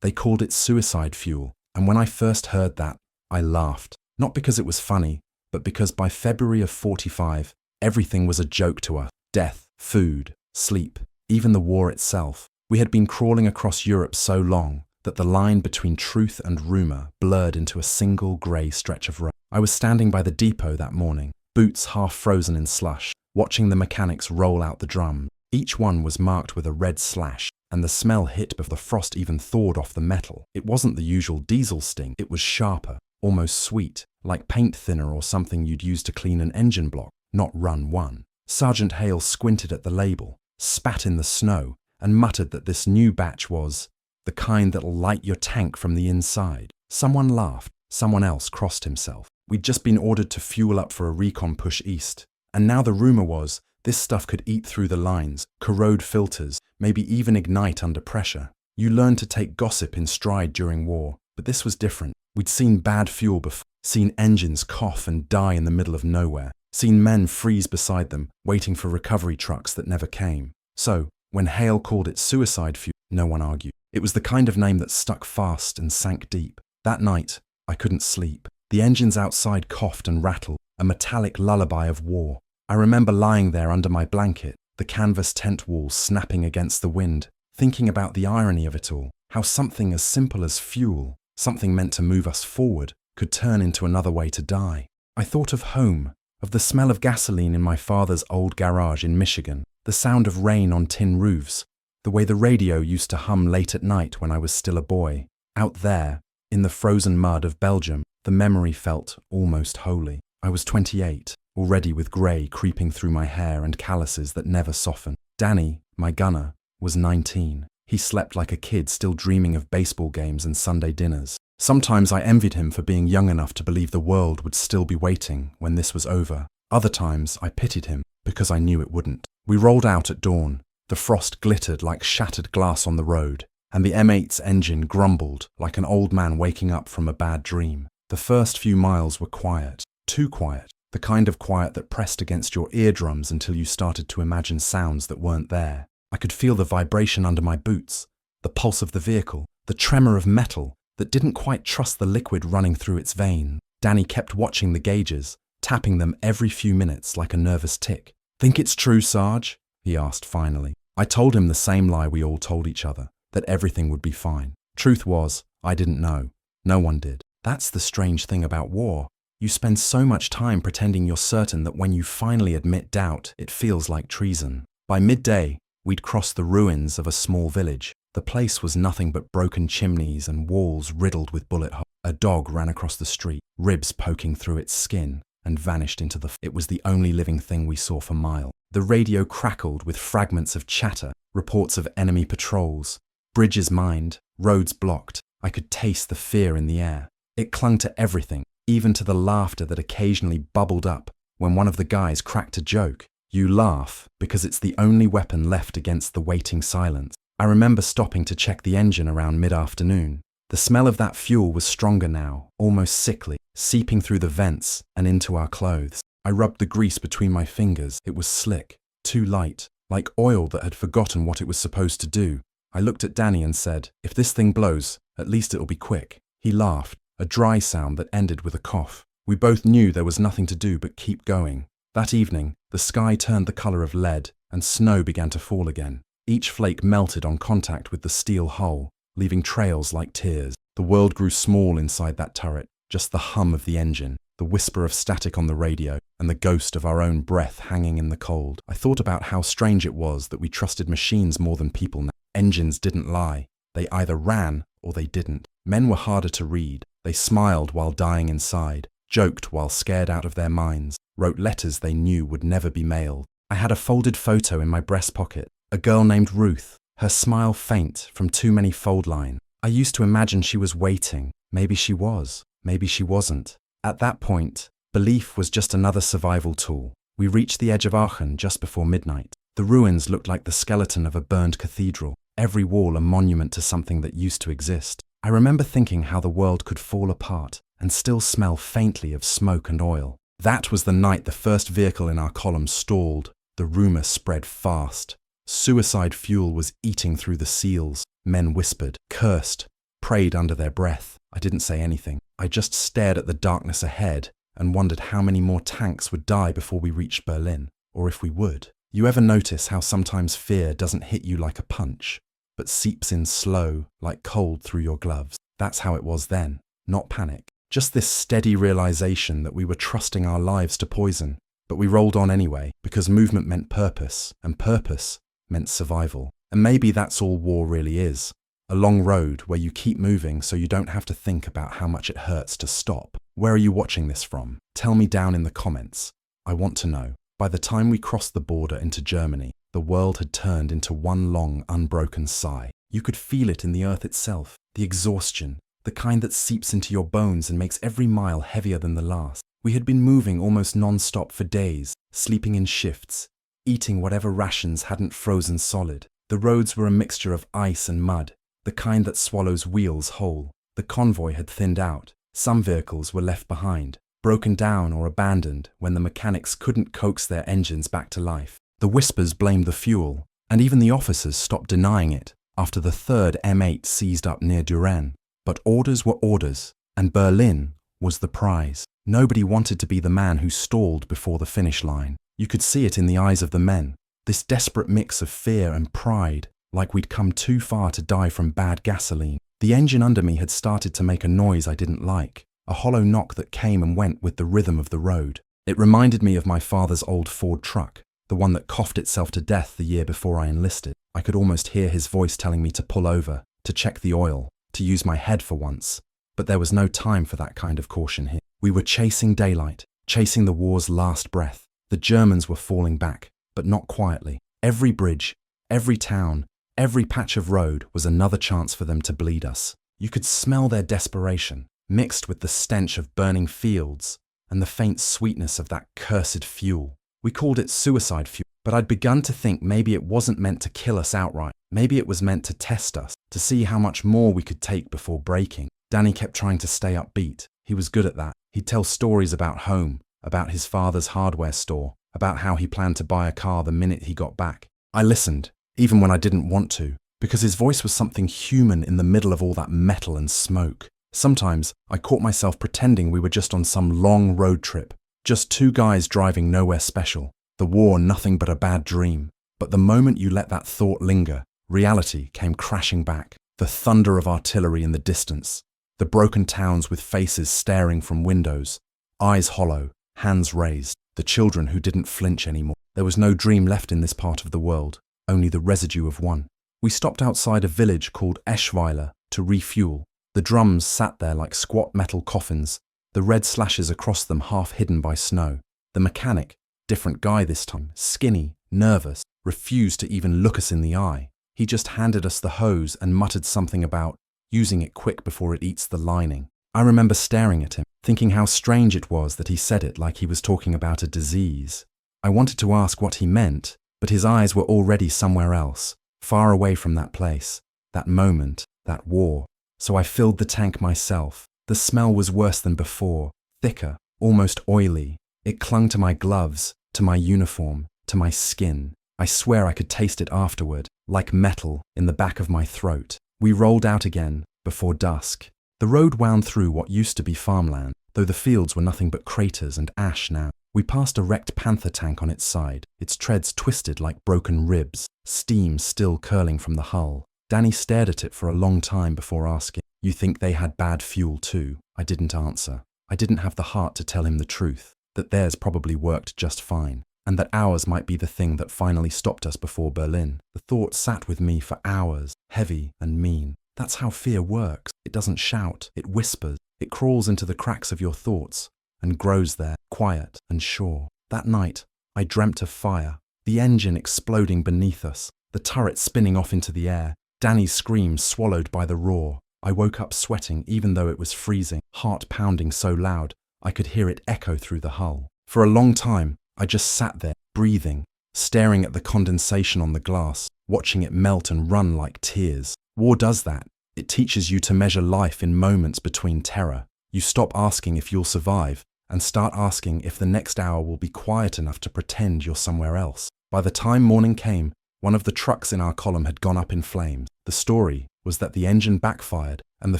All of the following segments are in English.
They called it suicide fuel, and when I first heard that, I laughed. Not because it was funny, but because by February of 45, everything was a joke to us. Death, food, sleep, even the war itself. We had been crawling across Europe so long that the line between truth and rumour blurred into a single grey stretch of road. I was standing by the depot that morning, boots half frozen in slush, watching the mechanics roll out the drums. Each one was marked with a red slash, and the smell hit before the frost even thawed off the metal. It wasn't the usual diesel sting, it was sharper, almost sweet, like paint thinner or something you'd use to clean an engine block, not run one. Sergeant Hale squinted at the label, spat in the snow, and muttered that this new batch was the kind that'll light your tank from the inside. Someone laughed, someone else crossed himself. We'd just been ordered to fuel up for a recon push east, and now the rumour was this stuff could eat through the lines, corrode filters, maybe even ignite under pressure. You learn to take gossip in stride during war, but this was different. We'd seen bad fuel before, seen engines cough and die in the middle of nowhere, seen men freeze beside them, waiting for recovery trucks that never came. So, when Hale called it suicide fuel, no one argued. It was the kind of name that stuck fast and sank deep. That night, I couldn't sleep. The engines outside coughed and rattled, a metallic lullaby of war. I remember lying there under my blanket, the canvas tent walls snapping against the wind, thinking about the irony of it all, how something as simple as fuel, something meant to move us forward, could turn into another way to die. I thought of home, of the smell of gasoline in my father's old garage in Michigan, the sound of rain on tin roofs, the way the radio used to hum late at night when I was still a boy. Out there, in the frozen mud of Belgium, the memory felt almost holy. I was 28, already with grey creeping through my hair and calluses that never softened. Danny, my gunner, was 19. He slept like a kid, still dreaming of baseball games and Sunday dinners. Sometimes I envied him for being young enough to believe the world would still be waiting when this was over. Other times I pitied him because I knew it wouldn't. We rolled out at dawn. The frost glittered like shattered glass on the road, and the M8's engine grumbled like an old man waking up from a bad dream. The first few miles were quiet, too quiet, the kind of quiet that pressed against your eardrums until you started to imagine sounds that weren't there. I could feel the vibration under my boots, the pulse of the vehicle, the tremor of metal that didn't quite trust the liquid running through its veins. Danny kept watching the gauges, tapping them every few minutes like a nervous tick. "Think it's true, Sarge?" he asked finally. I told him the same lie we all told each other, that everything would be fine. Truth was, I didn't know. No one did. That's the strange thing about war. You spend so much time pretending you're certain that when you finally admit doubt, it feels like treason. By midday, we'd crossed the ruins of a small village. The place was nothing but broken chimneys and walls riddled with bullet holes. A dog ran across the street, ribs poking through its skin, and vanished into the... It was the only living thing we saw for miles. The radio crackled with fragments of chatter, reports of enemy patrols. Bridges mined, roads blocked. I could taste the fear in the air. It clung to everything, even to the laughter that occasionally bubbled up when one of the guys cracked a joke. You laugh because it's the only weapon left against the waiting silence. I remember stopping to check the engine around mid-afternoon. The smell of that fuel was stronger now, almost sickly, seeping through the vents and into our clothes. I rubbed the grease between my fingers. It was slick, too light, like oil that had forgotten what it was supposed to do. I looked at Danny and said, "If this thing blows, at least it'll be quick." He laughed, a dry sound that ended with a cough. We both knew there was nothing to do but keep going. That evening, the sky turned the colour of lead and snow began to fall again. Each flake melted on contact with the steel hull, leaving trails like tears. The world grew small inside that turret, just the hum of the engine, the whisper of static on the radio, and the ghost of our own breath hanging in the cold. I thought about how strange it was that we trusted machines more than people now. Engines didn't lie. They either ran or they didn't. Men were harder to read. They smiled while dying inside, joked while scared out of their minds, wrote letters they knew would never be mailed. I had a folded photo in my breast pocket, a girl named Ruth, her smile faint from too many fold lines. I used to imagine she was waiting. Maybe she was, maybe she wasn't. At that point, belief was just another survival tool. We reached the edge of Aachen just before midnight. The ruins looked like the skeleton of a burned cathedral, every wall a monument to something that used to exist. I remember thinking how the world could fall apart and still smell faintly of smoke and oil. That was the night the first vehicle in our column stalled. The rumour spread fast. Suicide fuel was eating through the seals. Men whispered, cursed, prayed under their breath. I didn't say anything. I just stared at the darkness ahead and wondered how many more tanks would die before we reached Berlin, or if we would. You ever notice how sometimes fear doesn't hit you like a punch, but seeps in slow, like cold through your gloves? That's how it was then. Not panic. Just this steady realization that we were trusting our lives to poison. But we rolled on anyway, because movement meant purpose, and purpose meant survival. And maybe that's all war really is. A long road where you keep moving so you don't have to think about how much it hurts to stop. Where are you watching this from? Tell me down in the comments. I want to know. By the time we crossed the border into Germany, the world had turned into one long, unbroken sigh. You could feel it in the earth itself, the exhaustion, the kind that seeps into your bones and makes every mile heavier than the last. We had been moving almost non-stop for days, sleeping in shifts, eating whatever rations hadn't frozen solid. The roads were a mixture of ice and mud, the kind that swallows wheels whole. The convoy had thinned out. Some vehicles were left behind, broken down or abandoned when the mechanics couldn't coax their engines back to life. The whispers blamed the fuel, and even the officers stopped denying it after the 3rd M8 seized up near Düren. But orders were orders, and Berlin was the prize. Nobody wanted to be the man who stalled before the finish line. You could see it in the eyes of the men, this desperate mix of fear and pride, like we'd come too far to die from bad gasoline. The engine under me had started to make a noise I didn't like, a hollow knock that came and went with the rhythm of the road. It reminded me of my father's old Ford truck, the one that coughed itself to death the year before I enlisted. I could almost hear his voice telling me to pull over, to check the oil, to use my head for once. But there was no time for that kind of caution here. We were chasing daylight, chasing the war's last breath. The Germans were falling back, but not quietly. Every bridge, every town, every patch of road was another chance for them to bleed us. You could smell their desperation, mixed with the stench of burning fields and the faint sweetness of that cursed fuel. We called it suicide fuel, but I'd begun to think maybe it wasn't meant to kill us outright. Maybe it was meant to test us, to see how much more we could take before breaking. Danny kept trying to stay upbeat. He was good at that. He'd tell stories about home, about his father's hardware store, about how he planned to buy a car the minute he got back. I listened, even when I didn't want to, because his voice was something human in the middle of all that metal and smoke. Sometimes I caught myself pretending we were just on some long road trip, just two guys driving nowhere special, the war nothing but a bad dream. But the moment you let that thought linger, reality came crashing back. The thunder of artillery in the distance, the broken towns with faces staring from windows, eyes hollow, hands raised, the children who didn't flinch anymore. There was no dream left in this part of the world, only the residue of one. We stopped outside a village called Eschweiler to refuel. The drums sat there like squat metal coffins, the red slashes across them half hidden by snow. The mechanic, different guy this time, skinny, nervous, refused to even look us in the eye. He just handed us the hose and muttered something about using it quick before it eats the lining. I remember staring at him, thinking how strange it was that he said it like he was talking about a disease. I wanted to ask what he meant, but his eyes were already somewhere else, far away from that place, that moment, that war. So I filled the tank myself. The smell was worse than before, thicker, almost oily. It clung to my gloves, to my uniform, to my skin. I swear I could taste it afterward, like metal in the back of my throat. We rolled out again, before dusk. The road wound through what used to be farmland, though the fields were nothing but craters and ash now. We passed a wrecked Panther tank on its side, its treads twisted like broken ribs, steam still curling from the hull. Danny stared at it for a long time before asking, "You think they had bad fuel too?" I didn't answer. I didn't have the heart to tell him the truth, that theirs probably worked just fine, and that ours might be the thing that finally stopped us before Berlin. The thought sat with me for hours, heavy and mean. That's how fear works. It doesn't shout, it whispers. It crawls into the cracks of your thoughts and grows there, quiet and sure. That night, I dreamt of fire, the engine exploding beneath us, the turret spinning off into the air, Danny's scream swallowed by the roar. I woke up sweating even though it was freezing, heart pounding so loud I could hear it echo through the hull. For a long time, I just sat there, breathing, staring at the condensation on the glass, watching it melt and run like tears. War does that. It teaches you to measure life in moments between terror. You stop asking if you'll survive and start asking if the next hour will be quiet enough to pretend you're somewhere else. By the time morning came, one of the trucks in our column had gone up in flames. The story was that the engine backfired and the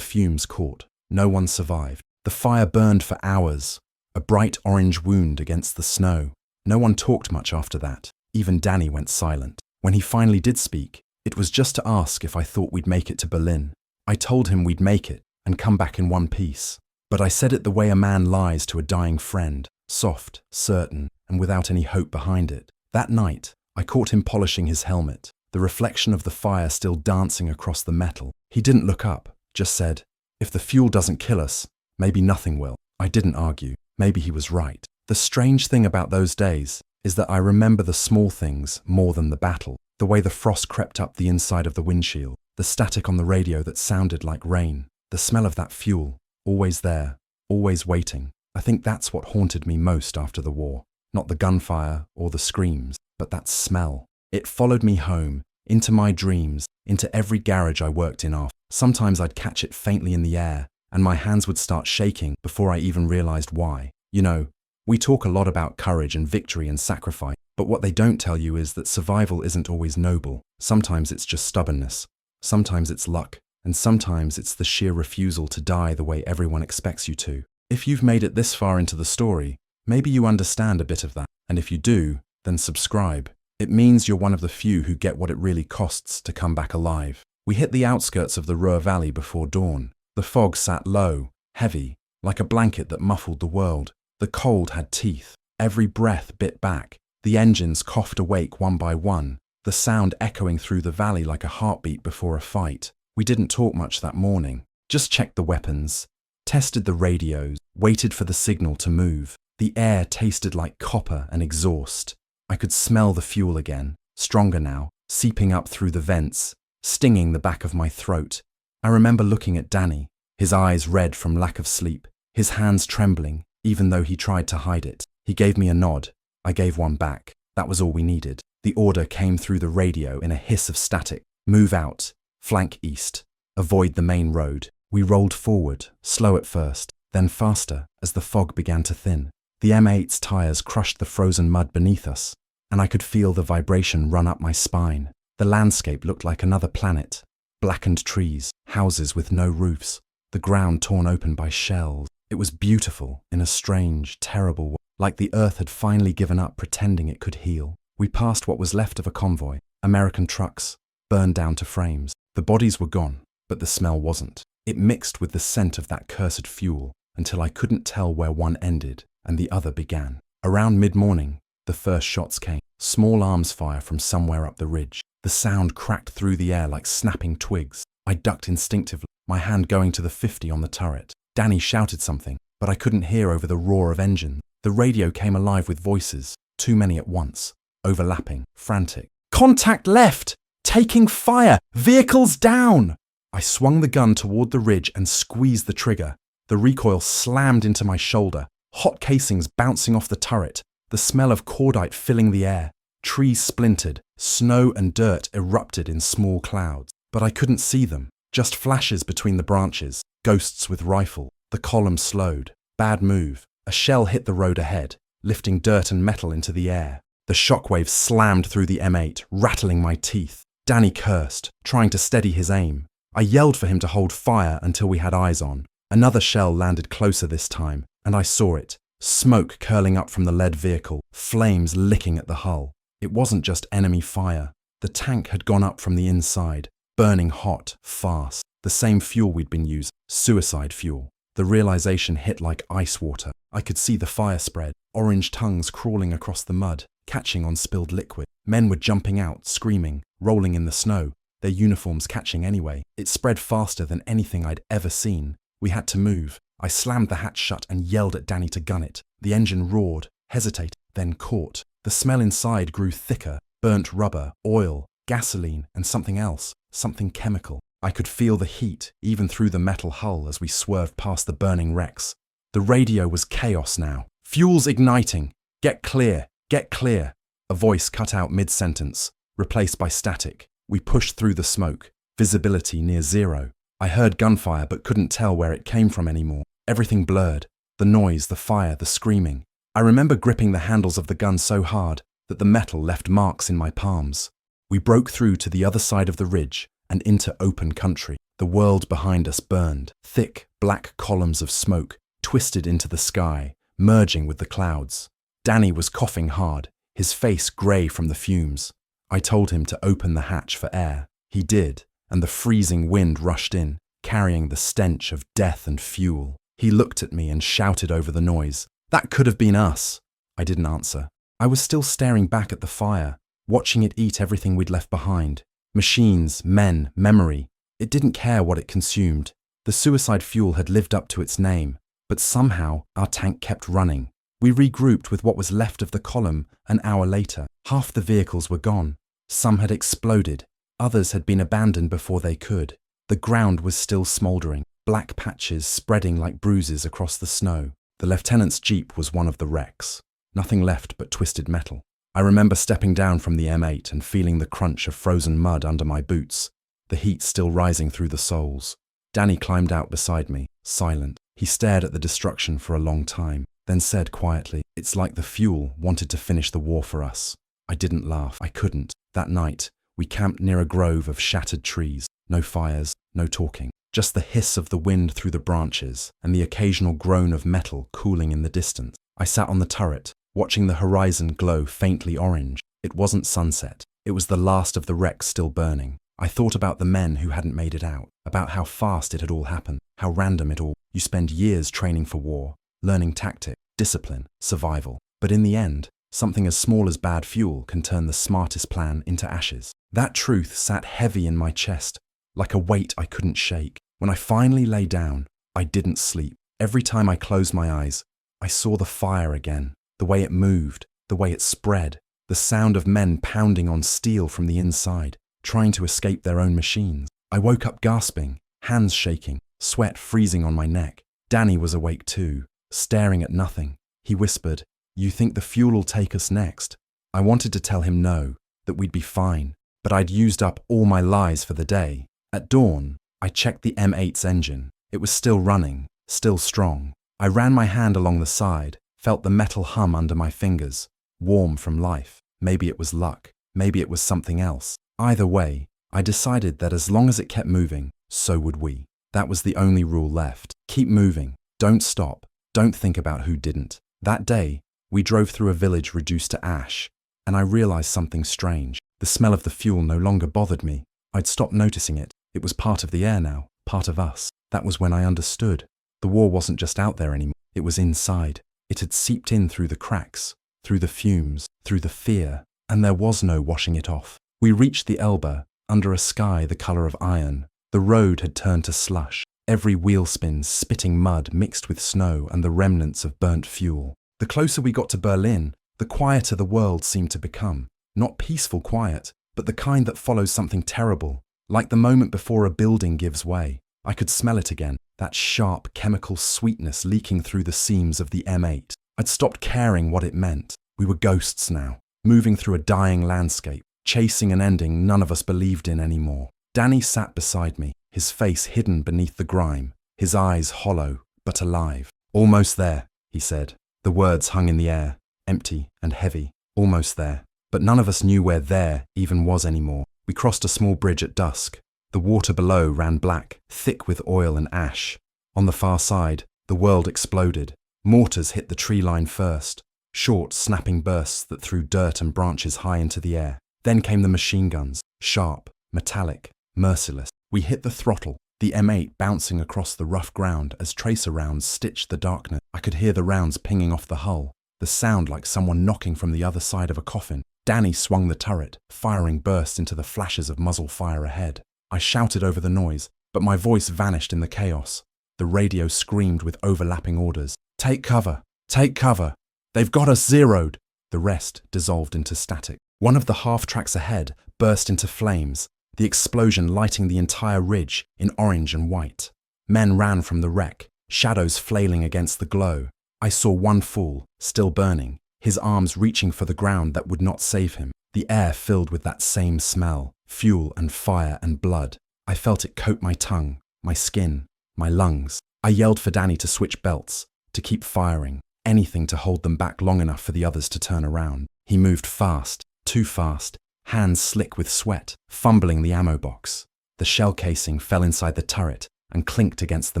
fumes caught. No one survived. The fire burned for hours, a bright orange wound against the snow. No one talked much after that. Even Danny went silent. When he finally did speak, it was just to ask if I thought we'd make it to Berlin. I told him we'd make it and come back in one piece. But I said it the way a man lies to a dying friend, soft, certain, and without any hope behind it. That night, I caught him polishing his helmet, the reflection of the fire still dancing across the metal. He didn't look up, just said, "If the fuel doesn't kill us, maybe nothing will." I didn't argue. Maybe he was right. The strange thing about those days is that I remember the small things more than the battle. The way the frost crept up the inside of the windshield, the static on the radio that sounded like rain, the smell of that fuel, always there, always waiting. I think that's what haunted me most after the war. Not the gunfire or the screams, but that smell. It followed me home, into my dreams, into every garage I worked in after. Sometimes I'd catch it faintly in the air, and my hands would start shaking before I even realized why. You know, we talk a lot about courage and victory and sacrifice, but what they don't tell you is that survival isn't always noble. Sometimes it's just stubbornness. Sometimes it's luck. And sometimes it's the sheer refusal to die the way everyone expects you to. If you've made it this far into the story, maybe you understand a bit of that. And if you do, then subscribe. It means you're one of the few who get what it really costs to come back alive. We hit the outskirts of the Ruhr Valley before dawn. The fog sat low, heavy, like a blanket that muffled the world. The cold had teeth. Every breath bit back. The engines coughed awake one by one, the sound echoing through the valley like a heartbeat before a fight. We didn't talk much that morning, just checked the weapons, tested the radios, waited for the signal to move. The air tasted like copper and exhaust. I could smell the fuel again, stronger now, seeping up through the vents, stinging the back of my throat. I remember looking at Danny, his eyes red from lack of sleep, his hands trembling, even though he tried to hide it. He gave me a nod. I gave one back. That was all we needed. The order came through the radio in a hiss of static. Move out. Flank east. Avoid the main road. We rolled forward, slow at first, then faster as the fog began to thin. The M8's tires crushed the frozen mud beneath us, and I could feel the vibration run up my spine. The landscape looked like another planet. Blackened trees, houses with no roofs, the ground torn open by shells. It was beautiful in a strange, terrible way, like the earth had finally given up pretending it could heal. We passed what was left of a convoy, American trucks, burned down to frames. The bodies were gone, but the smell wasn't. It mixed with the scent of that cursed fuel until I couldn't tell where one ended and the other began. Around mid-morning, the first shots came. Small arms fire from somewhere up the ridge. The sound cracked through the air like snapping twigs. I ducked instinctively, my hand going to the 50 on the turret. Danny shouted something, but I couldn't hear over the roar of engines. The radio came alive with voices, too many at once, overlapping, frantic. "Contact left! Taking fire! Vehicles down!" I swung the gun toward the ridge and squeezed the trigger. The recoil slammed into my shoulder, hot casings bouncing off the turret, the smell of cordite filling the air. Trees splintered, snow and dirt erupted in small clouds. But I couldn't see them, just flashes between the branches, ghosts with rifle. The column slowed. Bad move. A shell hit the road ahead, lifting dirt and metal into the air. The shockwave slammed through the M8, rattling my teeth. Danny cursed, trying to steady his aim. I yelled for him to hold fire until we had eyes on. Another shell landed closer this time, and I saw it. Smoke curling up from the lead vehicle, flames licking at the hull. It wasn't just enemy fire. The tank had gone up from the inside, burning hot, fast. The same fuel we'd been using, suicide fuel. The realization hit like ice water. I could see the fire spread, orange tongues crawling across the mud, catching on spilled liquid. Men were jumping out, screaming, rolling in the snow, their uniforms catching anyway. It spread faster than anything I'd ever seen. We had to move. I slammed the hatch shut and yelled at Danny to gun it. The engine roared, hesitated, then caught. The smell inside grew thicker, burnt rubber, oil, gasoline, and something else, something chemical. I could feel the heat, even through the metal hull as we swerved past the burning wrecks. The radio was chaos now. "Fuel's igniting. Get clear, get clear." A voice cut out mid-sentence, replaced by static. We pushed through the smoke, visibility near zero. I heard gunfire but couldn't tell where it came from anymore. Everything blurred. The noise, the fire, the screaming. I remember gripping the handles of the gun so hard that the metal left marks in my palms. We broke through to the other side of the ridge and into open country. The world behind us burned. Thick, black columns of smoke twisted into the sky, merging with the clouds. Danny was coughing hard, his face grey from the fumes. I told him to open the hatch for air. He did, and the freezing wind rushed in, carrying the stench of death and fuel. He looked at me and shouted over the noise, "That could have been us!" I didn't answer. I was still staring back at the fire, watching it eat everything we'd left behind. Machines, men, memory. It didn't care what it consumed. The suicide fuel had lived up to its name, but somehow our tank kept running. We regrouped with what was left of the column an hour later. Half the vehicles were gone. Some had exploded. Others had been abandoned before they could. The ground was still smouldering, black patches spreading like bruises across the snow. The lieutenant's jeep was one of the wrecks. Nothing left but twisted metal. I remember stepping down from the M8 and feeling the crunch of frozen mud under my boots, the heat still rising through the soles. Danny climbed out beside me, silent. He stared at the destruction for a long time, then said quietly, "It's like the fuel wanted to finish the war for us." I didn't laugh. I couldn't. That night, we camped near a grove of shattered trees. No fires, no talking. Just the hiss of the wind through the branches and the occasional groan of metal cooling in the distance. I sat on the turret, watching the horizon glow faintly orange. It wasn't sunset. It was the last of the wrecks still burning. I thought about the men who hadn't made it out, about how fast it had all happened, how random it all. You spend years training for war, learning tactics, discipline, survival. But in the end, something as small as bad fuel can turn the smartest plan into ashes. That truth sat heavy in my chest, like a weight I couldn't shake. When I finally lay down, I didn't sleep. Every time I closed my eyes, I saw the fire again, the way it moved, the way it spread, the sound of men pounding on steel from the inside, trying to escape their own machines. I woke up gasping, hands shaking, sweat freezing on my neck. Danny was awake too, staring at nothing. He whispered, "You think the fuel'll take us next?" I wanted to tell him no, that we'd be fine, but I'd used up all my lies for the day. At dawn, I checked the M8's engine. It was still running, still strong. I ran my hand along the side, felt the metal hum under my fingers, warm from life. Maybe it was luck, maybe it was something else. Either way, I decided that as long as it kept moving, so would we. That was the only rule left. Keep moving, don't stop, don't think about who didn't. That day, we drove through a village reduced to ash, and I realized something strange. The smell of the fuel no longer bothered me. I'd stopped noticing it. It was part of the air now, part of us. That was when I understood. The war wasn't just out there anymore, it was inside. It had seeped in through the cracks, through the fumes, through the fear, and there was no washing it off. We reached the Elbe, under a sky the colour of iron. The road had turned to slush, every wheel spin spitting mud mixed with snow and the remnants of burnt fuel. The closer we got to Berlin, the quieter the world seemed to become. Not peaceful quiet, but the kind that follows something terrible, like the moment before a building gives way. I could smell it again, that sharp chemical sweetness leaking through the seams of the M8. I'd stopped caring what it meant. We were ghosts now, moving through a dying landscape, chasing an ending none of us believed in anymore. Danny sat beside me, his face hidden beneath the grime, his eyes hollow, but alive. "Almost there," he said. The words hung in the air, empty and heavy. Almost there. But none of us knew where there even was anymore. We crossed a small bridge at dusk. The water below ran black, thick with oil and ash. On the far side, the world exploded. Mortars hit the tree line first, short, snapping bursts that threw dirt and branches high into the air. Then came the machine guns, sharp, metallic, merciless. We hit the throttle, the M8 bouncing across the rough ground as tracer rounds stitched the darkness. I could hear the rounds pinging off the hull, the sound like someone knocking from the other side of a coffin. Danny swung the turret, firing bursts into the flashes of muzzle fire ahead. I shouted over the noise, but my voice vanished in the chaos. The radio screamed with overlapping orders. "Take cover! Take cover! They've got us zeroed!" The rest dissolved into static. One of the half-tracks ahead burst into flames, the explosion lighting the entire ridge in orange and white. Men ran from the wreck, shadows flailing against the glow. I saw one fool, still burning, his arms reaching for the ground that would not save him. The air filled with that same smell, fuel and fire and blood. I felt it coat my tongue, my skin, my lungs. I yelled for Danny to switch belts, to keep firing, anything to hold them back long enough for the others to turn around. He moved fast, too fast, hands slick with sweat, fumbling the ammo box. The shell casing fell inside the turret and clinked against the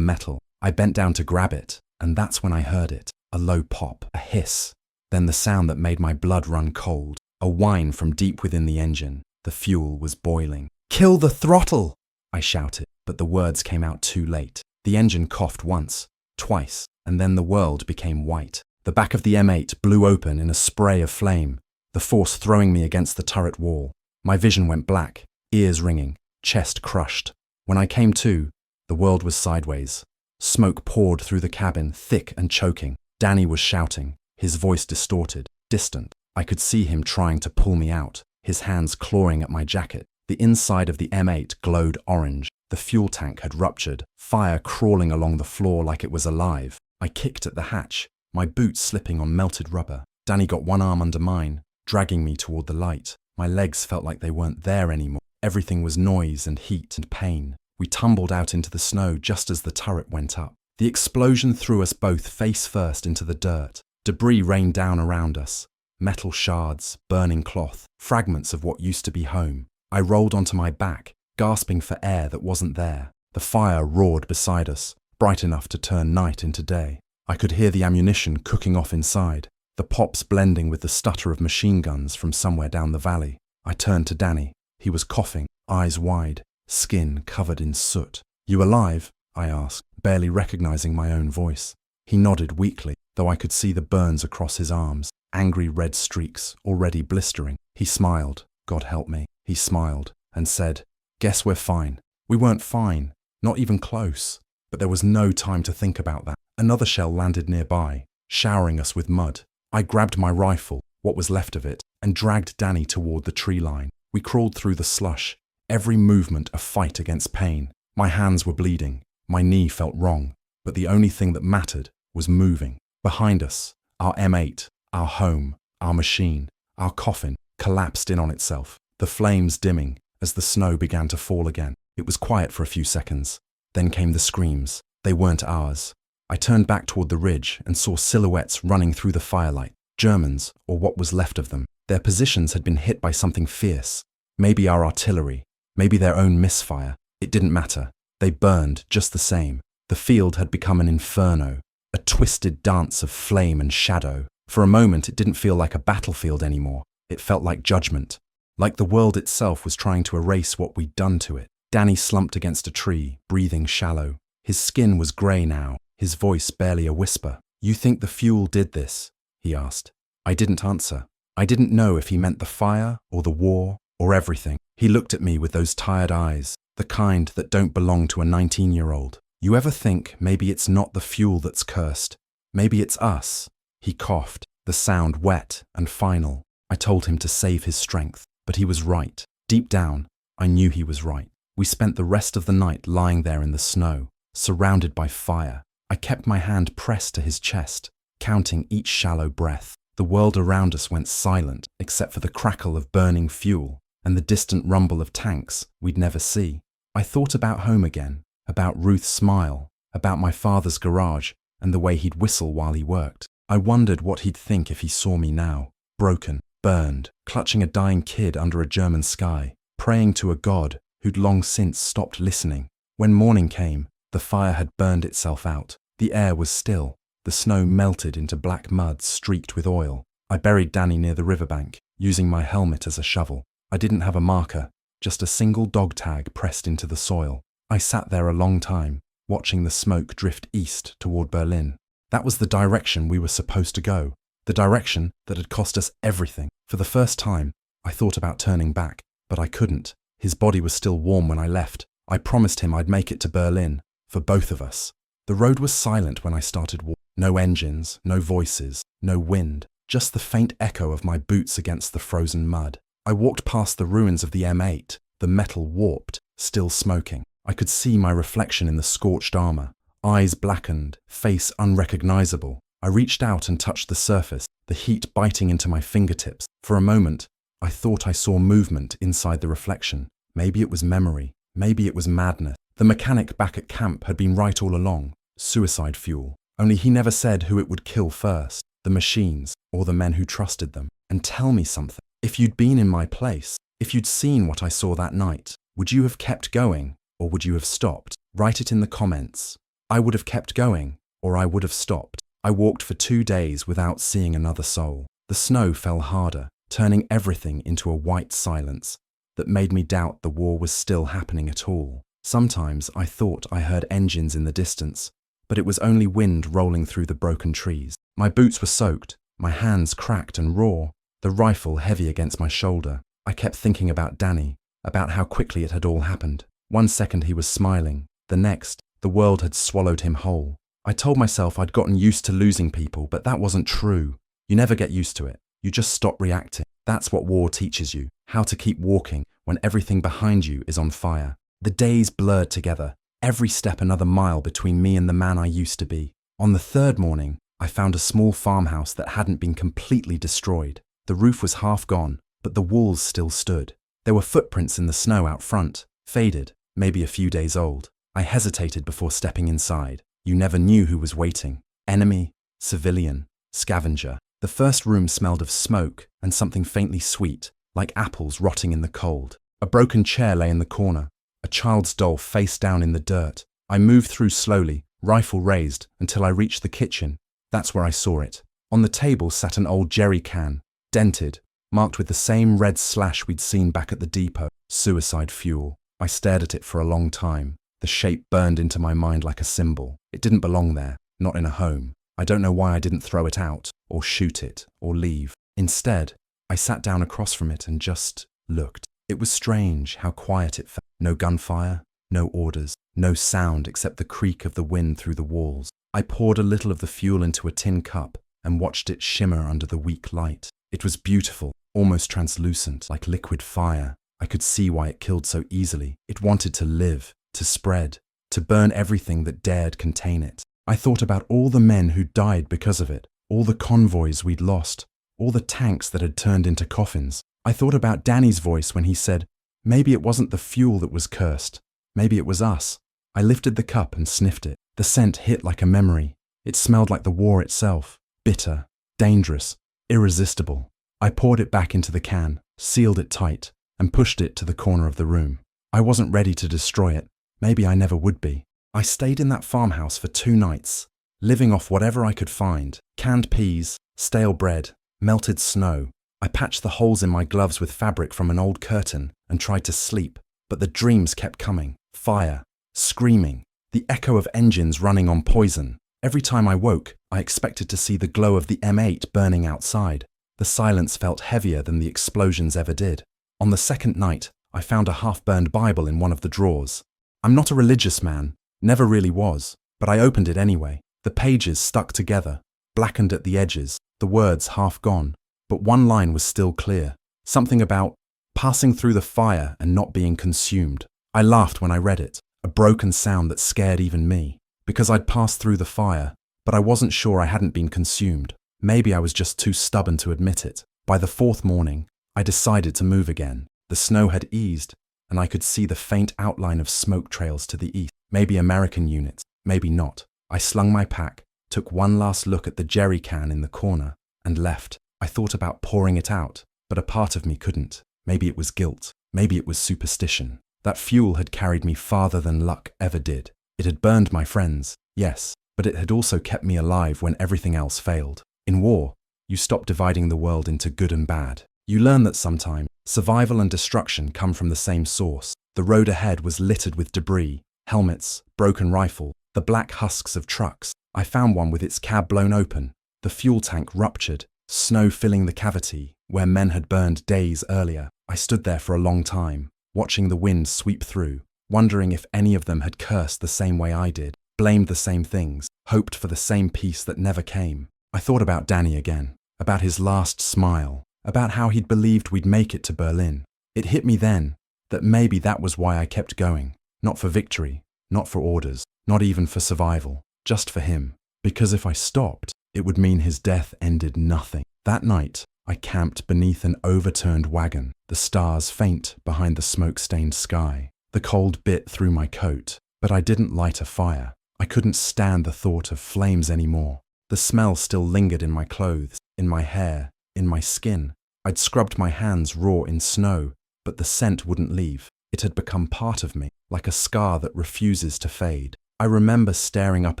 metal. I bent down to grab it, and that's when I heard it. A low pop, a hiss, then the sound that made my blood run cold. A whine from deep within the engine. The fuel was boiling. "Kill the throttle!" I shouted, but the words came out too late. The engine coughed once, twice, and then the world became white. The back of the M8 blew open in a spray of flame, the force throwing me against the turret wall. My vision went black, ears ringing, chest crushed. When I came to, the world was sideways. Smoke poured through the cabin, thick and choking. Danny was shouting, his voice distorted, distant. I could see him trying to pull me out, his hands clawing at my jacket. The inside of the M8 glowed orange. The fuel tank had ruptured, fire crawling along the floor like it was alive. I kicked at the hatch, my boots slipping on melted rubber. Danny got one arm under mine, dragging me toward the light. My legs felt like they weren't there anymore. Everything was noise and heat and pain. We tumbled out into the snow just as the turret went up. The explosion threw us both face first into the dirt. Debris rained down around us. Metal shards, burning cloth, fragments of what used to be home. I rolled onto my back, gasping for air that wasn't there. The fire roared beside us, bright enough to turn night into day. I could hear the ammunition cooking off inside, the pops blending with the stutter of machine guns from somewhere down the valley. I turned to Danny. He was coughing, eyes wide, skin covered in soot. "You alive?" I asked, barely recognizing my own voice. He nodded weakly, though I could see the burns across his arms, angry red streaks, already blistering. He smiled. God help me. He smiled and said, "Guess we're fine." We weren't fine, not even close. But there was no time to think about that. Another shell landed nearby, showering us with mud. I grabbed my rifle, what was left of it, and dragged Danny toward the tree line. We crawled through the slush, every movement a fight against pain. My hands were bleeding, my knee felt wrong, but the only thing that mattered was moving. Behind us, our M8, our home, our machine, our coffin, collapsed in on itself, the flames dimming as the snow began to fall again. It was quiet for a few seconds. Then came the screams. They weren't ours. I turned back toward the ridge and saw silhouettes running through the firelight. Germans, or what was left of them. Their positions had been hit by something fierce. Maybe our artillery, maybe their own misfire. It didn't matter. They burned just the same. The field had become an inferno, a twisted dance of flame and shadow. For a moment, it didn't feel like a battlefield anymore. It felt like judgment, like the world itself was trying to erase what we'd done to it. Danny slumped against a tree, breathing shallow. His skin was grey now, his voice barely a whisper. "You think the fuel did this?" he asked. I didn't answer. I didn't know if he meant the fire or the war or everything. He looked at me with those tired eyes, the kind that don't belong to a 19-year-old. "You ever think maybe it's not the fuel that's cursed? Maybe it's us?" He coughed, the sound wet and final. I told him to save his strength, but he was right. Deep down, I knew he was right. We spent the rest of the night lying there in the snow, surrounded by fire. I kept my hand pressed to his chest, counting each shallow breath. The world around us went silent, except for the crackle of burning fuel and the distant rumble of tanks we'd never see. I thought about home again, about Ruth's smile, about my father's garage and the way he'd whistle while he worked. I wondered what he'd think if he saw me now, broken, burned, clutching a dying kid under a German sky, praying to a God who'd long since stopped listening. When morning came, the fire had burned itself out. The air was still. The snow melted into black mud streaked with oil. I buried Danny near the riverbank, using my helmet as a shovel. I didn't have a marker, just a single dog tag pressed into the soil. I sat there a long time, watching the smoke drift east toward Berlin. That was the direction we were supposed to go, the direction that had cost us everything. For the first time, I thought about turning back, but I couldn't. His body was still warm when I left. I promised him I'd make it to Berlin, for both of us. The road was silent when I started walking. No engines, no voices, no wind, just the faint echo of my boots against the frozen mud. I walked past the ruins of the M8, the metal warped, still smoking. I could see my reflection in the scorched armor, eyes blackened, face unrecognizable. I reached out and touched the surface, the heat biting into my fingertips. For a moment, I thought I saw movement inside the reflection. Maybe it was memory, maybe it was madness. The mechanic back at camp had been right all along. Suicide fuel. Only he never said who it would kill first, the machines or the men who trusted them. And tell me something. If you'd been in my place, if you'd seen what I saw that night, Would you have kept going, or would you have stopped? Write it in the comments. I would have kept going, or I would have stopped. I walked for 2 days without seeing another soul. The snow fell harder, turning everything into a white silence that made me doubt the war was still happening at all. Sometimes I thought I heard engines in the distance, but it was only wind rolling through the broken trees. My boots were soaked, my hands cracked and raw, the rifle heavy against my shoulder. I kept thinking about Danny, about how quickly it had all happened. One second he was smiling, the next, the world had swallowed him whole. I told myself I'd gotten used to losing people, but that wasn't true. You never get used to it. You just stop reacting. That's what war teaches you, how to keep walking when everything behind you is on fire. The days blurred together, every step another mile between me and the man I used to be. On the third morning, I found a small farmhouse that hadn't been completely destroyed. The roof was half gone, but the walls still stood. There were footprints in the snow out front, faded, maybe a few days old. I hesitated before stepping inside. You never knew who was waiting. Enemy, civilian, scavenger. The first room smelled of smoke and something faintly sweet, like apples rotting in the cold. A broken chair lay in the corner, a child's doll face down in the dirt. I moved through slowly, rifle raised, until I reached the kitchen. That's where I saw it. On the table sat an old jerry can, dented, marked with the same red slash we'd seen back at the depot. Suicide fuel. I stared at it for a long time. The shape burned into my mind like a symbol. It didn't belong there, not in a home. I don't know why I didn't throw it out, or shoot it, or leave. Instead, I sat down across from it and just looked. It was strange how quiet it felt. No gunfire, no orders, no sound except the creak of the wind through the walls. I poured a little of the fuel into a tin cup and watched it shimmer under the weak light. It was beautiful, almost translucent, like liquid fire. I could see why it killed so easily. It wanted to live, to spread, to burn everything that dared contain it. I thought about all the men who died because of it, all the convoys we'd lost, all the tanks that had turned into coffins. I thought about Danny's voice when he said, maybe it wasn't the fuel that was cursed, maybe it was us. I lifted the cup and sniffed it. The scent hit like a memory. It smelled like the war itself, bitter, dangerous, irresistible. I poured it back into the can, sealed it tight, and pushed it to the corner of the room. I wasn't ready to destroy it. Maybe I never would be. I stayed in that farmhouse for 2 nights, living off whatever I could find. Canned peas, stale bread, melted snow. I patched the holes in my gloves with fabric from an old curtain and tried to sleep, but the dreams kept coming. Fire, screaming, the echo of engines running on poison. Every time I woke, I expected to see the glow of the M8 burning outside. The silence felt heavier than the explosions ever did. On the second night, I found a half-burned Bible in one of the drawers. I'm not a religious man, never really was, but I opened it anyway. The pages stuck together, blackened at the edges, the words half gone, but one line was still clear. Something about passing through the fire and not being consumed. I laughed when I read it, a broken sound that scared even me, because I'd passed through the fire, but I wasn't sure I hadn't been consumed. Maybe I was just too stubborn to admit it. By the 4th morning, I decided to move again. The snow had eased, and I could see the faint outline of smoke trails to the east. Maybe American units, maybe not. I slung my pack, took one last look at the jerry can in the corner, and left. I thought about pouring it out, but a part of me couldn't. Maybe it was guilt. Maybe it was superstition. That fuel had carried me farther than luck ever did. It had burned my friends, yes, but it had also kept me alive when everything else failed. In war, you stop dividing the world into good and bad. You learn that sometimes survival and destruction come from the same source. The road ahead was littered with debris, helmets, broken rifle, the black husks of trucks. I found one with its cab blown open, the fuel tank ruptured, snow filling the cavity where men had burned days earlier. I stood there for a long time, watching the wind sweep through, wondering if any of them had cursed the same way I did, blamed the same things, hoped for the same peace that never came. I thought about Danny again, about his last smile, about how he'd believed we'd make it to Berlin. It hit me then that maybe that was why I kept going. Not for victory, not for orders, not even for survival, just for him. Because if I stopped, it would mean his death ended nothing. That night, I camped beneath an overturned wagon, the stars faint behind the smoke-stained sky. The cold bit through my coat, but I didn't light a fire. I couldn't stand the thought of flames anymore. The smell still lingered in my clothes, in my hair, in my skin. I'd scrubbed my hands raw in snow, but the scent wouldn't leave. It had become part of me, like a scar that refuses to fade. I remember staring up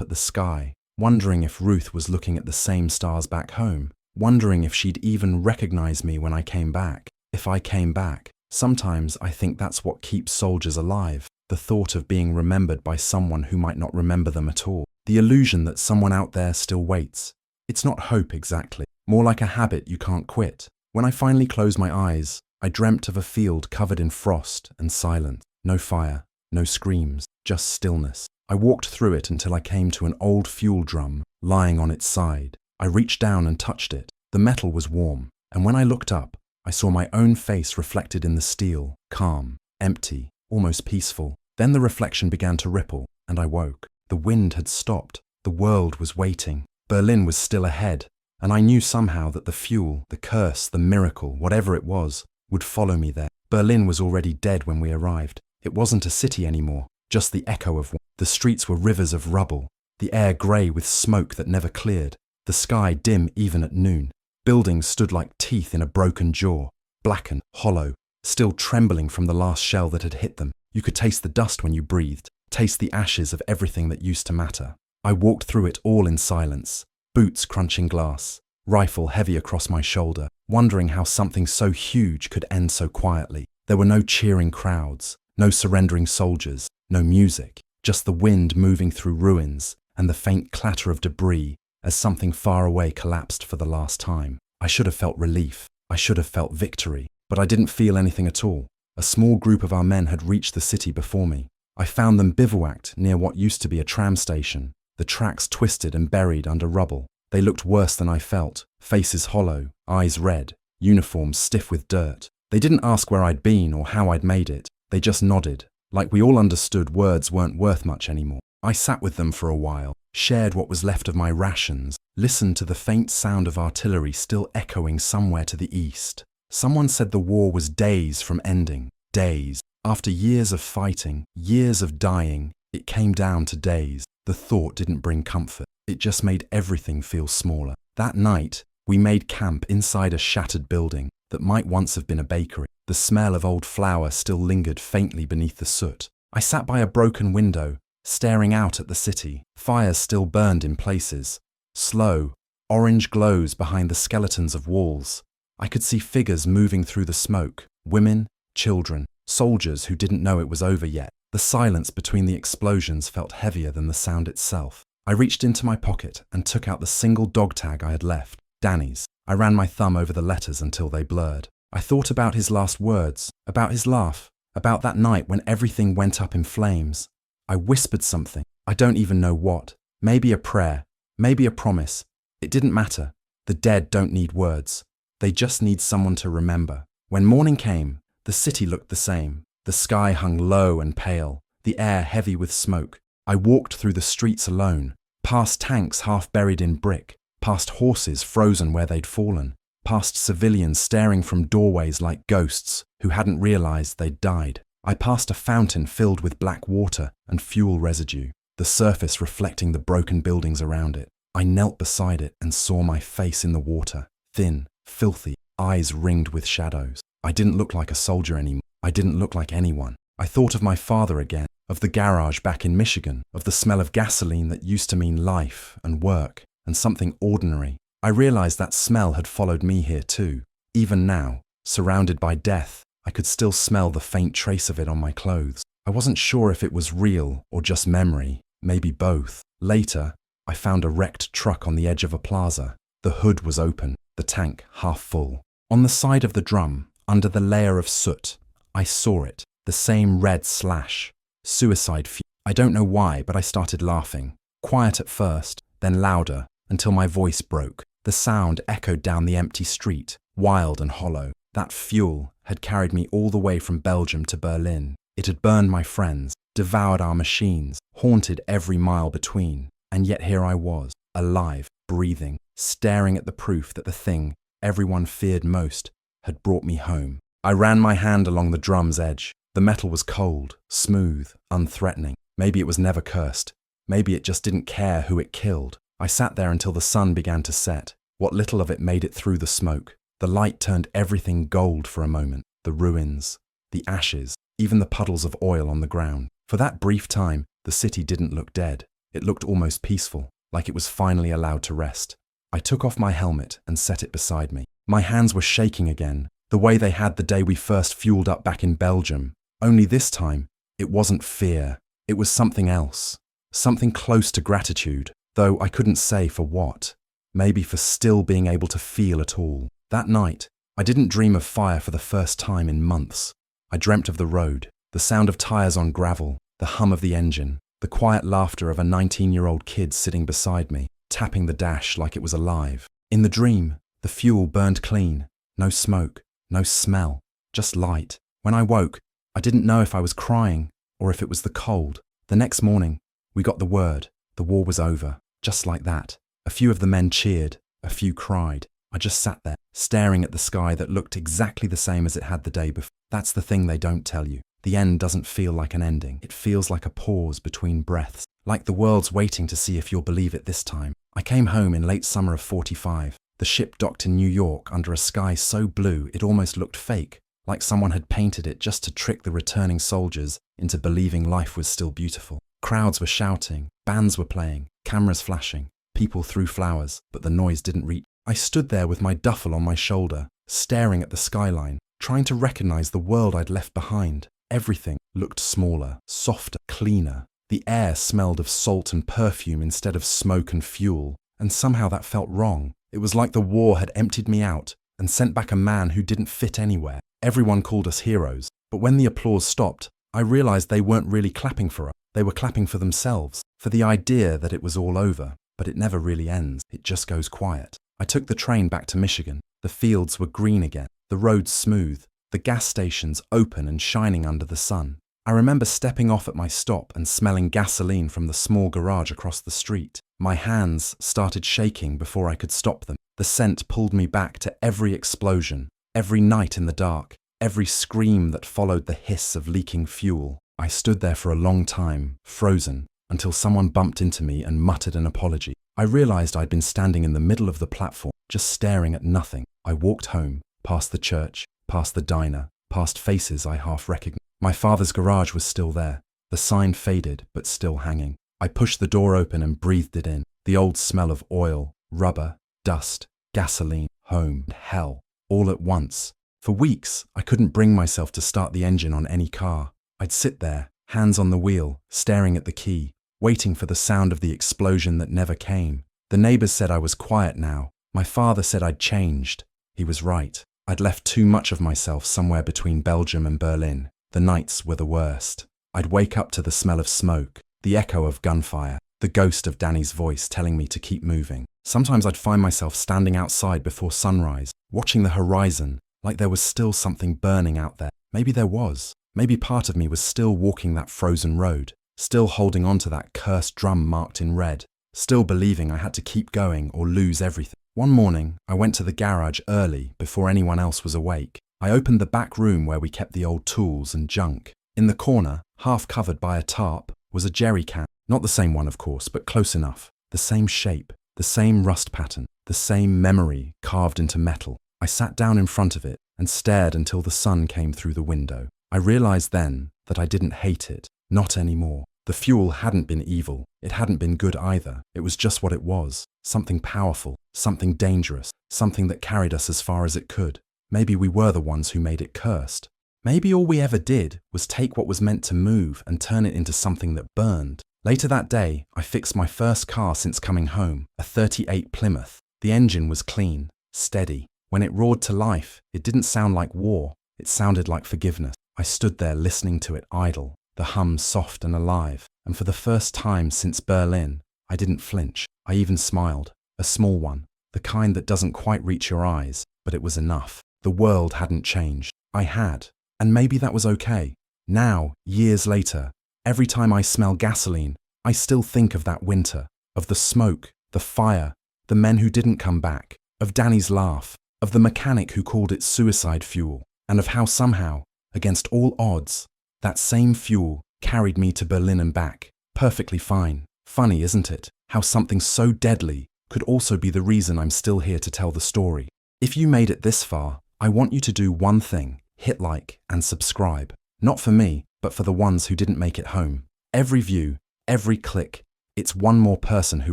at the sky, wondering if Ruth was looking at the same stars back home, wondering if she'd even recognize me when I came back. If I came back, sometimes I think that's what keeps soldiers alive, the thought of being remembered by someone who might not remember them at all. The illusion that someone out there still waits. It's not hope exactly, more like a habit you can't quit. When I finally closed my eyes, I dreamt of a field covered in frost and silence. No fire, no screams, just stillness. I walked through it until I came to an old fuel drum lying on its side. I reached down and touched it. The metal was warm, and when I looked up, I saw my own face reflected in the steel, calm, empty, almost peaceful. Then the reflection began to ripple, and I woke. The wind had stopped. The world was waiting. Berlin was still ahead, and I knew somehow that the fuel, the curse, the miracle, whatever it was, would follow me there. Berlin was already dead when we arrived. It wasn't a city anymore, just the echo of one. The streets were rivers of rubble, the air grey with smoke that never cleared, the sky dim even at noon. Buildings stood like teeth in a broken jaw, blackened, hollow, still trembling from the last shell that had hit them. You could taste the dust when you breathed, taste the ashes of everything that used to matter. I walked through it all in silence, boots crunching glass, rifle heavy across my shoulder, wondering how something so huge could end so quietly. There were no cheering crowds, no surrendering soldiers, no music, just the wind moving through ruins and the faint clatter of debris as something far away collapsed for the last time. I should have felt relief. I should have felt victory, but I didn't feel anything at all. A small group of our men had reached the city before me. I found them bivouacked near what used to be a tram station, the tracks twisted and buried under rubble. They looked worse than I felt, faces hollow, eyes red, uniforms stiff with dirt. They didn't ask where I'd been or how I'd made it. They just nodded, like we all understood words weren't worth much anymore. I sat with them for a while, shared what was left of my rations, listened to the faint sound of artillery still echoing somewhere to the east. Someone said the war was days from ending. Days. After years of fighting, years of dying, it came down to days. The thought didn't bring comfort. It just made everything feel smaller. That night, we made camp inside a shattered building that might once have been a bakery. The smell of old flour still lingered faintly beneath the soot. I sat by a broken window, staring out at the city. Fires still burned in places. Slow, orange glows behind the skeletons of walls. I could see figures moving through the smoke. Women, children, soldiers who didn't know it was over yet. The silence between the explosions felt heavier than the sound itself. I reached into my pocket and took out the single dog tag I had left, Danny's. I ran my thumb over the letters until they blurred. I thought about his last words, about his laugh, about that night when everything went up in flames. I whispered something, I don't even know what. Maybe a prayer, maybe a promise. It didn't matter. The dead don't need words. They just need someone to remember. When morning came, the city looked the same. The sky hung low and pale, the air heavy with smoke. I walked through the streets alone, past tanks half buried in brick, past horses frozen where they'd fallen, past civilians staring from doorways like ghosts who hadn't realized they'd died. I passed a fountain filled with black water and fuel residue, the surface reflecting the broken buildings around it. I knelt beside it and saw my face in the water, thin, filthy, eyes ringed with shadows. I didn't look like a soldier anymore. I didn't look like anyone. I thought of my father again, of the garage back in Michigan, of the smell of gasoline that used to mean life and work and something ordinary. I realized that smell had followed me here too. Even now, surrounded by death, I could still smell the faint trace of it on my clothes. I wasn't sure if it was real or just memory, maybe both. Later, I found a wrecked truck on the edge of a plaza. The hood was open, the tank half full. On the side of the drum, under the layer of soot, I saw it, the same red slash. Suicide fuel. I don't know why, but I started laughing. Quiet at first, then louder, until my voice broke. The sound echoed down the empty street, wild and hollow. That fuel had carried me all the way from Belgium to Berlin. It had burned my friends, devoured our machines, haunted every mile between. And yet here I was, alive, breathing, staring at the proof that the thing everyone feared most had brought me home. I ran my hand along the drum's edge. The metal was cold, smooth, unthreatening. Maybe it was never cursed. Maybe it just didn't care who it killed. I sat there until the sun began to set. What little of it made it through the smoke. The light turned everything gold for a moment. The ruins, the ashes, even the puddles of oil on the ground. For that brief time, the city didn't look dead. It looked almost peaceful, like it was finally allowed to rest. I took off my helmet and set it beside me. My hands were shaking again, the way they had the day we first fueled up back in Belgium. Only this time, it wasn't fear. It was something else. Something close to gratitude, though I couldn't say for what. Maybe for still being able to feel at all. That night, I didn't dream of fire for the first time in months. I dreamt of the road, the sound of tires on gravel, the hum of the engine, the quiet laughter of a 19-year-old kid sitting beside me, tapping the dash like it was alive. In the dream, the fuel burned clean. No smoke, no smell, just light. When I woke, I didn't know if I was crying or if it was the cold. The next morning, we got the word. The war was over, just like that. A few of the men cheered, a few cried. I just sat there, staring at the sky that looked exactly the same as it had the day before. That's the thing they don't tell you. The end doesn't feel like an ending. It feels like a pause between breaths, like the world's waiting to see if you'll believe it this time. I came home in late summer of '45. The ship docked in New York under a sky so blue it almost looked fake, like someone had painted it just to trick the returning soldiers into believing life was still beautiful. Crowds were shouting, bands were playing, cameras flashing, people threw flowers, but the noise didn't reach. I stood there with my duffel on my shoulder, staring at the skyline, trying to recognize the world I'd left behind. Everything looked smaller, softer, cleaner. The air smelled of salt and perfume instead of smoke and fuel, and somehow that felt wrong. It was like the war had emptied me out and sent back a man who didn't fit anywhere. Everyone called us heroes, but when the applause stopped, I realized they weren't really clapping for us. They were clapping for themselves, for the idea that it was all over. But it never really ends. It just goes quiet. I took the train back to Michigan. The fields were green again, the roads smooth, the gas stations open and shining under the sun. I remember stepping off at my stop and smelling gasoline from the small garage across the street. My hands started shaking before I could stop them. The scent pulled me back to every explosion, every night in the dark, every scream that followed the hiss of leaking fuel. I stood there for a long time, frozen, until someone bumped into me and muttered an apology. I realized I'd been standing in the middle of the platform, just staring at nothing. I walked home, past the church, past the diner, past faces I half recognized. My father's garage was still there, the sign faded but still hanging. I pushed the door open and breathed it in, the old smell of oil, rubber, dust, gasoline, home, and hell, all at once. For weeks, I couldn't bring myself to start the engine on any car. I'd sit there, hands on the wheel, staring at the key, waiting for the sound of the explosion that never came. The neighbors said I was quiet now. My father said I'd changed. He was right. I'd left too much of myself somewhere between Belgium and Berlin. The nights were the worst. I'd wake up to the smell of smoke, the echo of gunfire, the ghost of Danny's voice telling me to keep moving. Sometimes I'd find myself standing outside before sunrise, watching the horizon, like there was still something burning out there. Maybe there was. Maybe part of me was still walking that frozen road, still holding on to that cursed drum marked in red, still believing I had to keep going or lose everything. One morning, I went to the garage early before anyone else was awake. I opened the back room where we kept the old tools and junk. In the corner, half covered by a tarp, was a jerry can. Not the same one, of course, but close enough. The same shape, the same rust pattern, the same memory carved into metal. I sat down in front of it and stared until the sun came through the window. I realized then that I didn't hate it. Not anymore. The fuel hadn't been evil. It hadn't been good either. It was just what it was. Something powerful, something dangerous, something that carried us as far as it could. Maybe we were the ones who made it cursed. Maybe all we ever did was take what was meant to move and turn it into something that burned. Later that day, I fixed my first car since coming home, a '38 Plymouth. The engine was clean, steady. When it roared to life, it didn't sound like war. It sounded like forgiveness. I stood there listening to it idle, the hum soft and alive, and for the first time since Berlin, I didn't flinch. I even smiled, a small one, the kind that doesn't quite reach your eyes, but it was enough. The world hadn't changed. I had, and maybe that was okay. Now, years later, every time I smell gasoline, I still think of that winter, of the smoke, the fire, the men who didn't come back, of Danny's laugh, of the mechanic who called it suicide fuel, and of how somehow, against all odds, that same fuel carried me to Berlin and back, perfectly fine. Funny, isn't it, how something so deadly could also be the reason I'm still here to tell the story. If you made it this far, I want you to do one thing: hit like and subscribe. Not for me, but for the ones who didn't make it home. Every view, every click, it's one more person who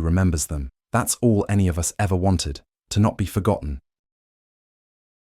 remembers them. That's all any of us ever wanted, to not be forgotten.